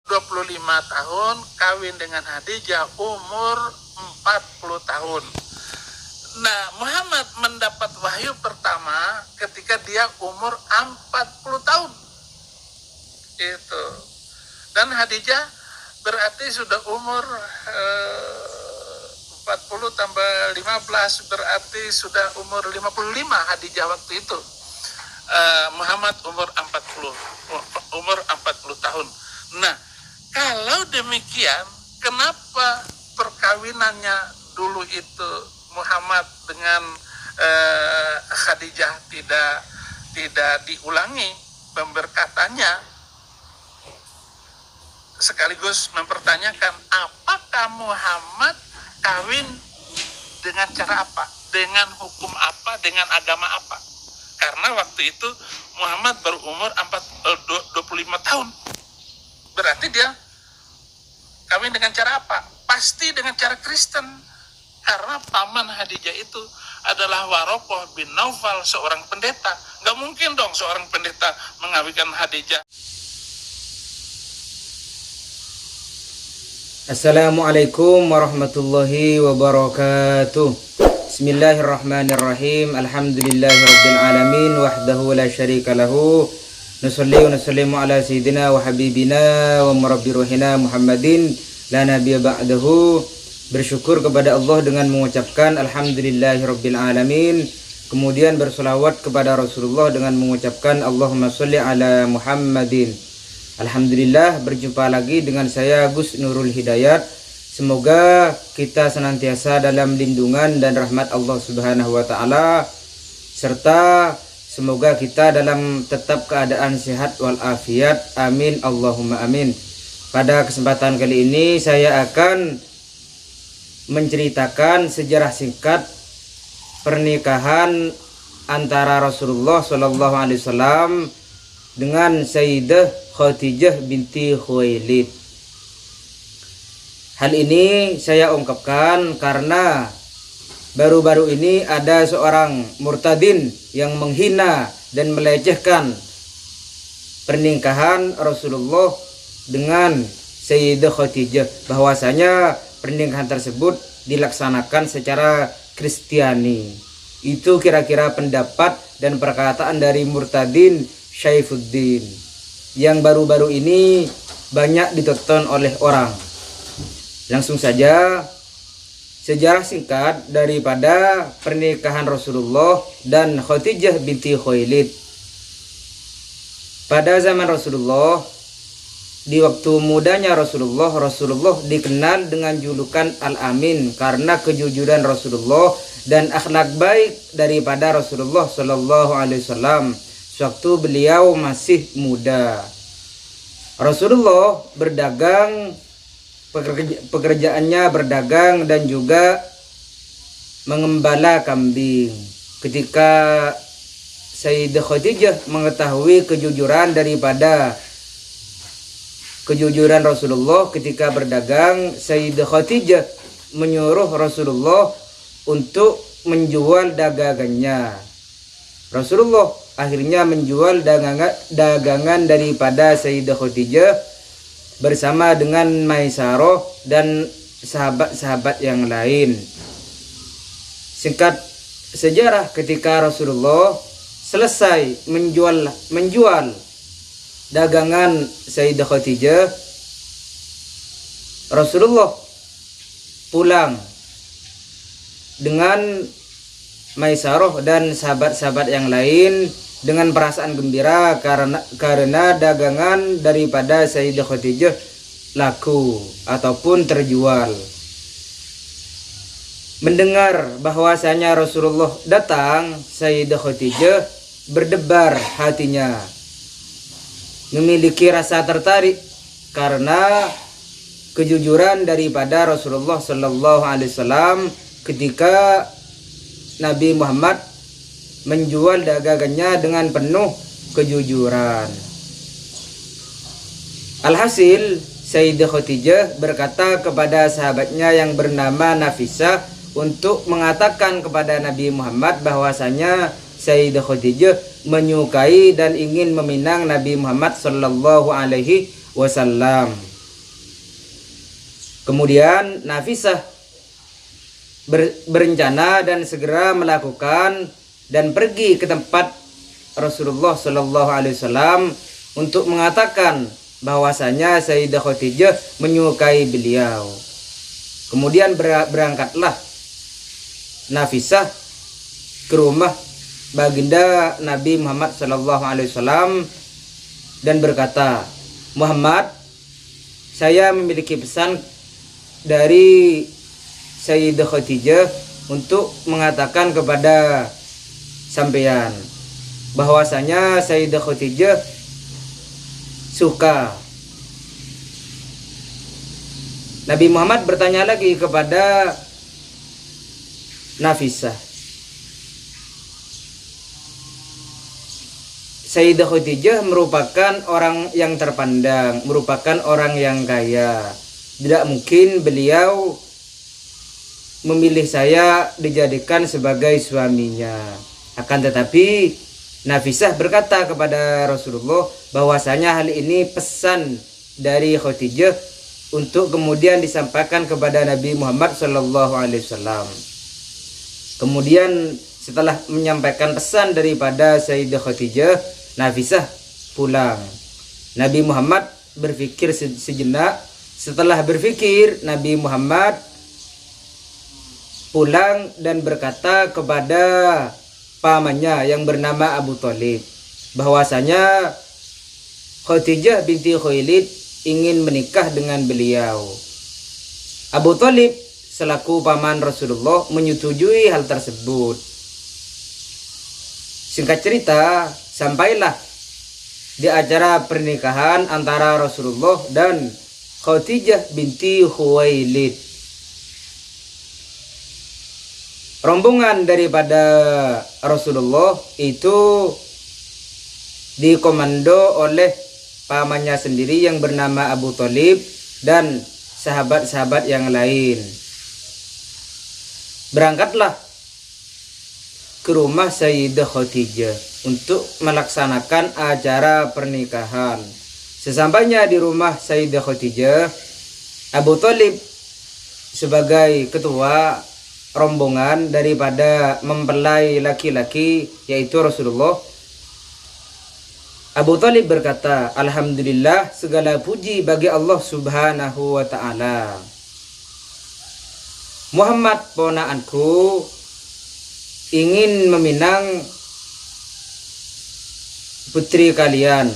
25 tahun, kawin dengan Khadijah umur 40 tahun. Nah, Muhammad mendapat wahyu pertama ketika dia umur 40 tahun. Itu. Dan Khadijah berarti sudah umur 40 tambah 15 berarti sudah umur 55 Khadijah waktu itu. Muhammad umur 40 tahun. Nah, kalau demikian, kenapa perkawinannya dulu itu Muhammad dengan Khadijah tidak diulangi pemberkatannya, sekaligus mempertanyakan apakah Muhammad kawin dengan cara apa, dengan hukum apa, dengan agama apa? Karena waktu itu Muhammad berumur 25 tahun. Berarti dia kawin dengan cara apa? Pasti dengan cara Kristen. Karena paman Khadijah itu adalah Warokoh bin Naufal, seorang pendeta. Nggak mungkin dong seorang pendeta mengawinkan Khadijah. Assalamualaikum warahmatullahi wabarakatuh. Bismillahirrahmanirrahim. Alhamdulillahirabbil alamin wahdahu la syarika lahu. Nusalli wa nusallimu ala sayyidina wa habibina wa murabbi ruhina Muhammadin la nabiyya ba'dahu. Bersyukur kepada Allah dengan mengucapkan alhamdulillahirabbil alamin. Kemudian bersolawat kepada Rasulullah dengan mengucapkan Allahumma sholli ala Muhammadin. Alhamdulillah, berjumpa lagi dengan saya Gus Nurul Hidayat. Semoga kita senantiasa dalam lindungan dan rahmat Allah Subhanahu wa taala, serta semoga kita dalam tetap keadaan sehat walafiat. Amin Allahumma amin. Pada kesempatan kali ini saya akan menceritakan sejarah singkat pernikahan antara Rasulullah SAW dengan Sayyidah Khadijah binti Khuwailid. Hal ini saya ungkapkan karena baru-baru ini ada seorang murtadin yang menghina dan melecehkan pernikahan Rasulullah dengan Sayyidah Khadijah, bahwasanya pernikahan tersebut dilaksanakan secara Kristiani. Itu kira-kira pendapat dan perkataan dari murtadin Syaifuddin yang baru-baru ini banyak ditonton oleh orang. Langsung saja, sejarah singkat daripada pernikahan Rasulullah dan Khadijah binti Khuwailid. Pada zaman Rasulullah, di waktu mudanya Rasulullah dikenal dengan julukan Al-Amin karena kejujuran Rasulullah dan akhlak baik daripada Rasulullah Shallallahu Alaihi Wasallam sewaktu beliau masih muda. Rasulullah berdagang, pekerjaannya berdagang dan juga mengembala kambing. Ketika Sayyidah Khadijah mengetahui kejujuran Rasulullah ketika berdagang, Sayyidah Khadijah menyuruh Rasulullah untuk menjual dagangannya. Rasulullah akhirnya menjual dagangan daripada Sayyidah Khadijah bersama dengan Maisarah dan sahabat-sahabat yang lain. Singkat sejarah, ketika Rasulullah selesai menjual dagangan Sayyidah Khadijah, Rasulullah pulang dengan Maisarah dan sahabat-sahabat yang lain dengan perasaan gembira karena dagangan daripada Sayyidah Khadijah laku ataupun terjual. Mendengar bahwasanya Rasulullah datang, Sayyidah Khadijah berdebar hatinya, memiliki rasa tertarik karena kejujuran daripada Rasulullah Sallallahu Alaihi Wasallam ketika Nabi Muhammad menjual dagangannya dengan penuh kejujuran. Alhasil, Sayyidah Khadijah berkata kepada sahabatnya yang bernama Nafisah untuk mengatakan kepada Nabi Muhammad bahwasanya Sayyidah Khadijah menyukai dan ingin meminang Nabi Muhammad Sallallahu Alaihi Wasallam. Kemudian Nafisah berencana dan segera melakukan dan pergi ke tempat Rasulullah Shallallahu Alaihi Wasallam untuk mengatakan bahwasanya Sayyidah Khadijah menyukai beliau. Kemudian berangkatlah Nafisah ke rumah baginda Nabi Muhammad Shallallahu Alaihi Wasallam dan berkata, Muhammad, saya memiliki pesan dari Sayyidah Khadijah untuk mengatakan kepada sampeyan bahwasanya Sayyidah Khadijah suka. Nabi Muhammad bertanya lagi kepada Nafisah, Sayyidah Khadijah merupakan orang yang terpandang, merupakan orang yang kaya. Tidak mungkin beliau memilih saya dijadikan sebagai suaminya. Akan tetapi Nafisah berkata kepada Rasulullah bahwasanya hal ini pesan dari Khadijah untuk kemudian disampaikan kepada Nabi Muhammad SAW. Kemudian setelah menyampaikan pesan daripada Sayyidah Khadijah, Nafisah pulang. Nabi Muhammad berpikir sejenak. Setelah berpikir, Nabi Muhammad pulang dan berkata kepada pamannya yang bernama Abu Thalib bahwasanya Khadijah binti Khuwailid ingin menikah dengan beliau. Abu Thalib selaku paman Rasulullah menyetujui hal tersebut. Singkat cerita, sampailah di acara pernikahan antara Rasulullah dan Khadijah binti Khuwailid. Rombongan daripada Rasulullah itu dikomando oleh pamannya sendiri yang bernama Abu Thalib dan sahabat-sahabat yang lain. Berangkatlah ke rumah Sayyidah Khadijah untuk melaksanakan acara pernikahan. Sesampainya di rumah Sayyidah Khadijah, Abu Thalib sebagai ketua rombongan daripada mempelai laki-laki yaitu Rasulullah, Abu Thalib berkata, Alhamdulillah, segala puji bagi Allah Subhanahu wa ta'ala. Muhammad ponaanku ingin meminang putri kalian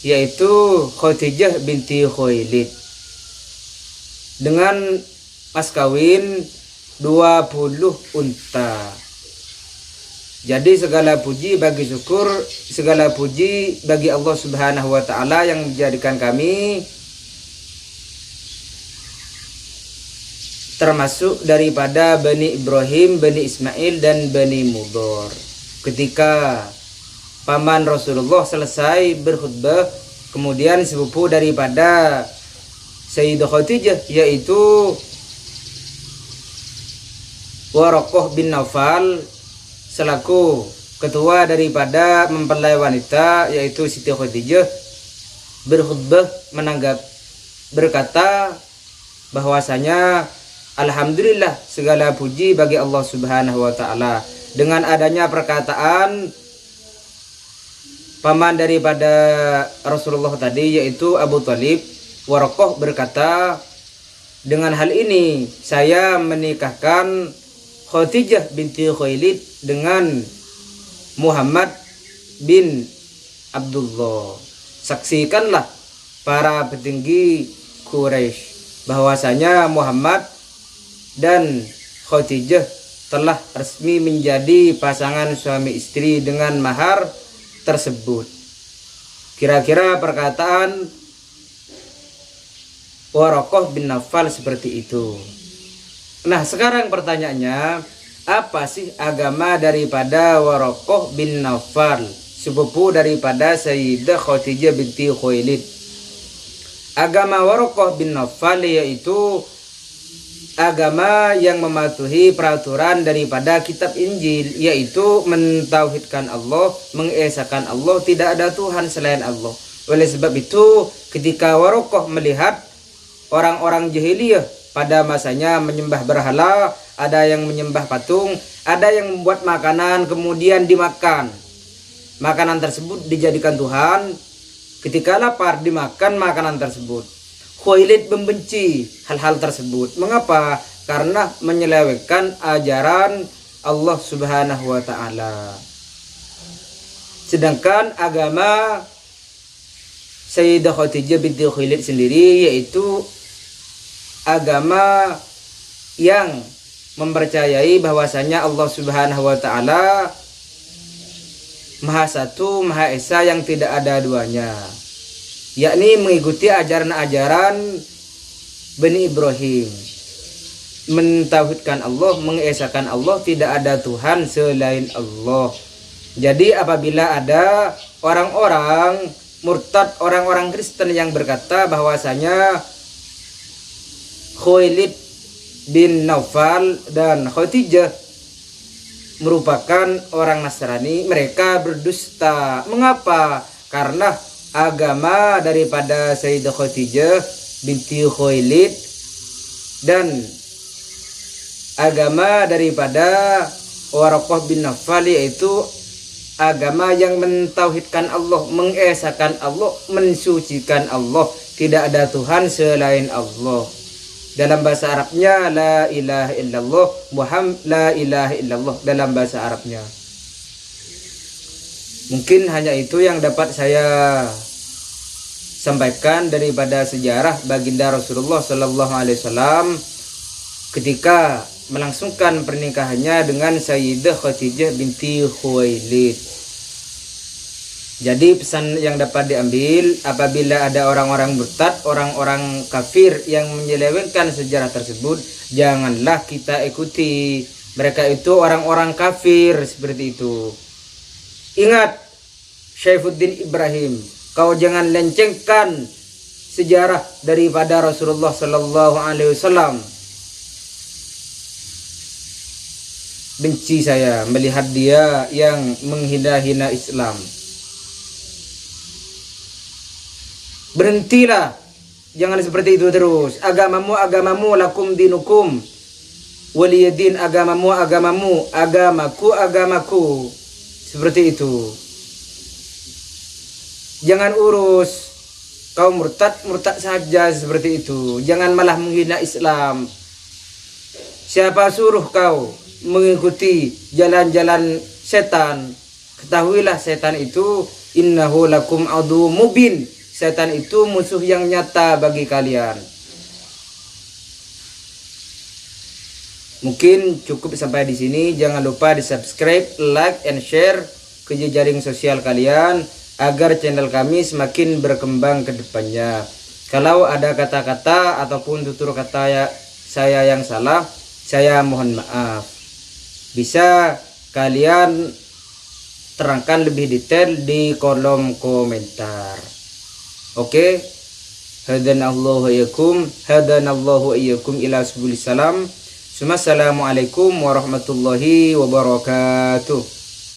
yaitu Khadijah binti Khuwailid dengan mas kawin 20 unta. Jadi segala puji bagi syukur, segala puji bagi Allah Subhanahu wa ta'ala yang menjadikan kami termasuk daripada Bani Ibrahim, Bani Ismail dan Bani Mudhar. Ketika paman Rasulullah selesai berkhutbah, kemudian sepupu daripada Sayyidah Khadijah yaitu Waraqah bin Naufal selaku ketua daripada mempelai wanita yaitu Siti Khadijah berkhutbah berkata bahwasanya alhamdulillah segala puji bagi Allah Subhanahu wa ta'ala. Dengan adanya perkataan paman daripada Rasulullah tadi yaitu Abu Thalib, Waraqah berkata, dengan hal ini saya menikahkan Khadijah binti Khuwailid dengan Muhammad bin Abdullah. Saksikanlah para petinggi Quraisy bahwasanya Muhammad dan Khadijah telah resmi menjadi pasangan suami istri dengan mahar tersebut. Kira-kira perkataan Waraqah bin Naufal seperti itu. Nah, sekarang pertanyaannya, apa sih agama daripada Waraqah bin Naufal, sepupu daripada Sayyidah Khadijah binti Khuwailid? Agama Waraqah bin Naufal yaitu agama yang mematuhi peraturan daripada kitab Injil, yaitu mentauhidkan Allah, mengesakan Allah, tidak ada Tuhan selain Allah. Oleh sebab itu, ketika Waraqah melihat orang-orang jahiliyah pada masanya menyembah berhala, ada yang menyembah patung, ada yang membuat makanan kemudian dimakan. Makanan tersebut dijadikan Tuhan. Ketika lapar dimakan makanan tersebut. Khuwailid membenci hal-hal tersebut. Mengapa? Karena menyelewengkan ajaran Allah Subhanahu wa taala. Sedangkan agama Sayyidah Khadijah binti Khuwailid sendiri yaitu agama yang mempercayai bahwasanya Allah Subhanahu wa taala Maha Satu, Maha Esa yang tidak ada duanya. Yakni mengikuti ajaran-ajaran Bani Ibrahim. Mentauhidkan Allah, mengesakan Allah, tidak ada Tuhan selain Allah. Jadi apabila ada orang-orang murtad, orang-orang Kristen yang berkata bahwasanya Khuwailid bin Naufal dan Khadijah merupakan orang Nasrani, mereka berdusta. Mengapa? Karena agama daripada Sayyidah Khadijah binti Khuwailid dan agama daripada Waraqah bin Naufal yaitu agama yang mentauhidkan Allah, mengesakan Allah, mensucikan Allah, tidak ada Tuhan selain Allah. Dalam bahasa Arabnya la ilaha illallah, Muhammad la ilaha illallah dalam bahasa Arabnya. Mungkin hanya itu yang dapat saya sampaikan daripada sejarah baginda Rasulullah sallallahu alaihi wasallam ketika melangsungkan pernikahannya dengan Sayyidah Khadijah binti Khuwailid. Jadi pesan yang dapat diambil apabila ada orang-orang murtad, orang-orang kafir yang menyelewengkan sejarah tersebut, janganlah kita ikuti. Mereka itu orang-orang kafir seperti itu. Ingat Syaifuddin Ibrahim, kau jangan lencengkan sejarah daripada Rasulullah sallallahu alaihi wasallam. Benci saya melihat dia yang menghina-hina Islam. Berhentilah, jangan seperti itu terus. Agamamu agamamu, lakum dinukum waliyadin. Agamamu agamamu, agamaku agamaku. Seperti itu. Jangan urus kaum murtad saja seperti itu. Jangan malah menghina Islam. Siapa suruh kau mengikuti jalan-jalan setan? Ketahuilah setan itu innahu lakum adu mubin. Setan itu musuh yang nyata bagi kalian. Mungkin cukup sampai di sini. Jangan lupa di subscribe, like, and share ke jejaring sosial kalian agar channel kami semakin berkembang ke depannya. Kalau ada kata-kata ataupun tutur kata saya yang salah, saya mohon maaf. Bisa kalian terangkan lebih detail di kolom komentar. Oke, hadanallahu iyyakum, hadanallahu iyyakum ila subulis salam. Assalamualaikum warahmatullahi wabarakatuh.